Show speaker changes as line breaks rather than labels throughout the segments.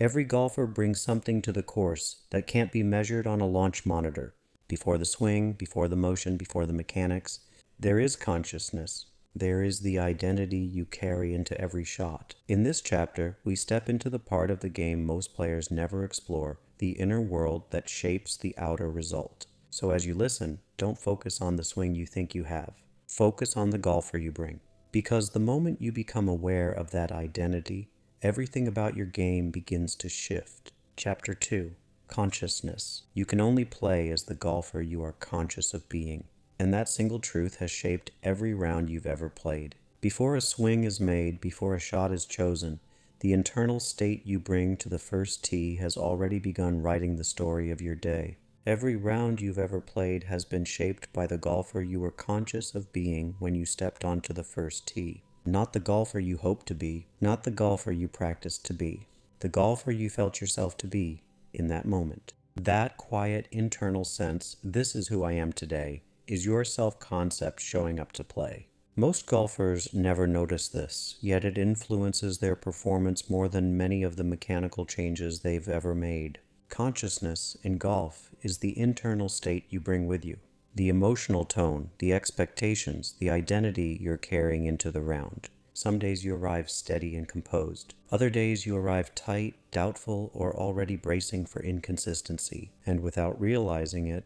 Every golfer brings something to the course that can't be measured on a launch monitor. Before the swing, before the motion, before the mechanics, there is consciousness. There is the identity you carry into every shot. In this chapter, we step into the part of the game most players never explore, the inner world that shapes the outer result. So as you listen, don't focus on the swing you think you have. Focus on the golfer you bring. Because the moment you become aware of that identity, everything about your game begins to shift. Chapter 2. Consciousness. You can only play as the golfer you are conscious of being. And that single truth has shaped every round you've ever played. Before a swing is made, before a shot is chosen, the internal state you bring to the first tee has already begun writing the story of your day. Every round you've ever played has been shaped by the golfer you were conscious of being when you stepped onto the first tee. Not the golfer you hoped to be, not the golfer you practiced to be, the golfer you felt yourself to be in that moment. That quiet internal sense, "this is who I am today," is your self-concept showing up to play. Most golfers never notice this, yet it influences their performance more than many of the mechanical changes they've ever made. Consciousness in golf is the internal state you bring with you, the emotional tone, the expectations, the identity you're carrying into the round. Some days you arrive steady and composed. Other days you arrive tight, doubtful, or already bracing for inconsistency, and without realizing it,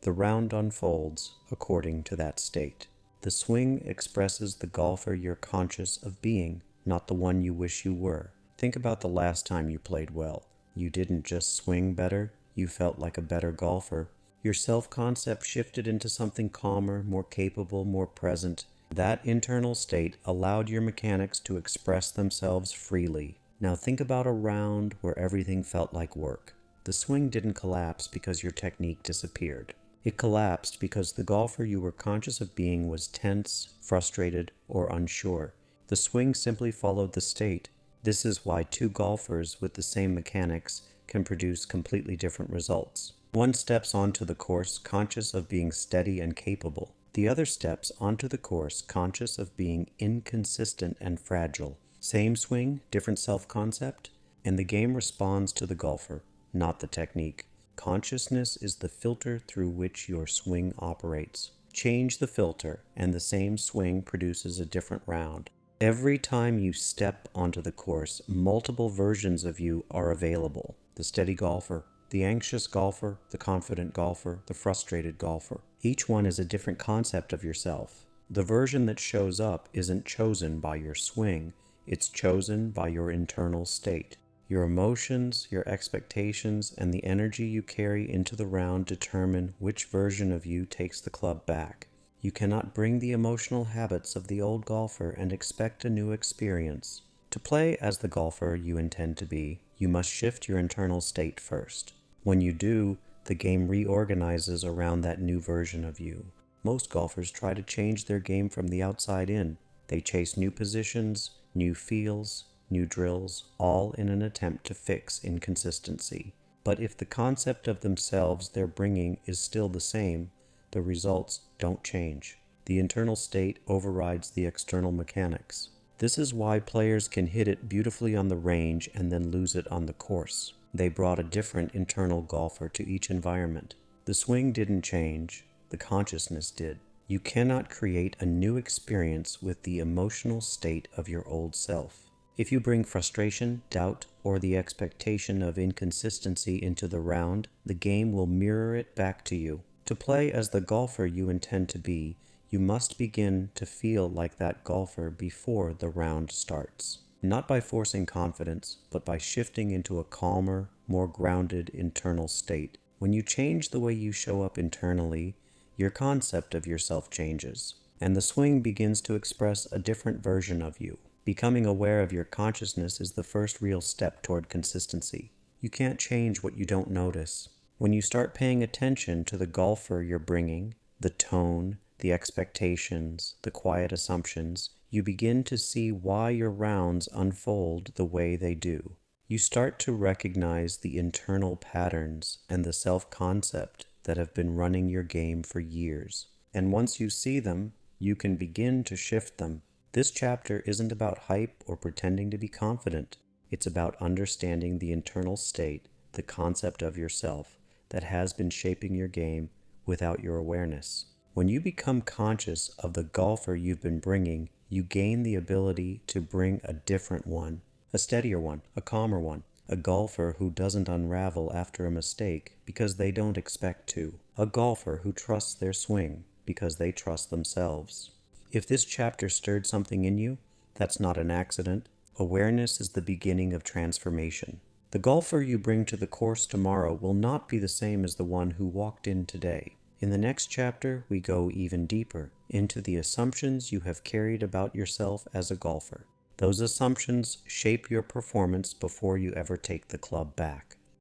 the round unfolds according to that state. The swing expresses the golfer you're conscious of being, not the one you wish you were. Think about the last time you played well. You didn't just swing better, you felt like a better golfer. Your self-concept shifted into something calmer, more capable, more present. That internal state allowed your mechanics to express themselves freely. Now think about a round where everything felt like work. The swing didn't collapse because your technique disappeared. It collapsed because the golfer you were conscious of being was tense, frustrated, or unsure. The swing simply followed the state. This is why two golfers with the same mechanics can produce completely different results. One steps onto the course conscious of being steady and capable. The other steps onto the course conscious of being inconsistent and fragile. Same swing, different self-concept, and the game responds to the golfer, not the technique. Consciousness is the filter through which your swing operates. Change the filter, and the same swing produces a different round. Every time you step onto the course, multiple versions of you are available. The steady golfer, the anxious golfer, the confident golfer, the frustrated golfer. Each one is a different concept of yourself. The version that shows up isn't chosen by your swing, it's chosen by your internal state. Your emotions, your expectations, and the energy you carry into the round determine which version of you takes the club back. You cannot bring the emotional habits of the old golfer and expect a new experience. To play as the golfer you intend to be, you must shift your internal state first. When you do, the game reorganizes around that new version of you. Most golfers try to change their game from the outside in. They chase new positions, new feels, new drills, all in an attempt to fix inconsistency. But if the concept of themselves they're bringing is still the same, the results don't change. The internal state overrides the external mechanics. This is why players can hit it beautifully on the range and then lose it on the course. They brought a different internal golfer to each environment. The swing didn't change, the consciousness did. You cannot create a new experience with the emotional state of your old self. If you bring frustration, doubt, or the expectation of inconsistency into the round, the game will mirror it back to you. To play as the golfer you intend to be, you must begin to feel like that golfer before the round starts. Not by forcing confidence, but by shifting into a calmer, more grounded internal state. When you change the way you show up internally, your concept of yourself changes, and the swing begins to express a different version of you. Becoming aware of your consciousness is the first real step toward consistency. You can't change what you don't notice. When you start paying attention to the golfer you're bringing, the tone, the expectations, the quiet assumptions, you begin to see why your rounds unfold the way they do. You start to recognize the internal patterns and the self-concept that have been running your game for years. And once you see them, you can begin to shift them. This chapter isn't about hype or pretending to be confident. It's about understanding the internal state, the concept of yourself, that has been shaping your game without your awareness. When you become conscious of the golfer you've been bringing, you gain the ability to bring a different one, a steadier one, a calmer one, a golfer who doesn't unravel after a mistake because they don't expect to, a golfer who trusts their swing because they trust themselves. If this chapter stirred something in you, that's not an accident. Awareness is the beginning of transformation. The golfer you bring to the course tomorrow will not be the same as the one who walked in today. In the next chapter, we go even deeper into the assumptions you have carried about yourself as a golfer. Those assumptions shape your performance before you ever take the club back.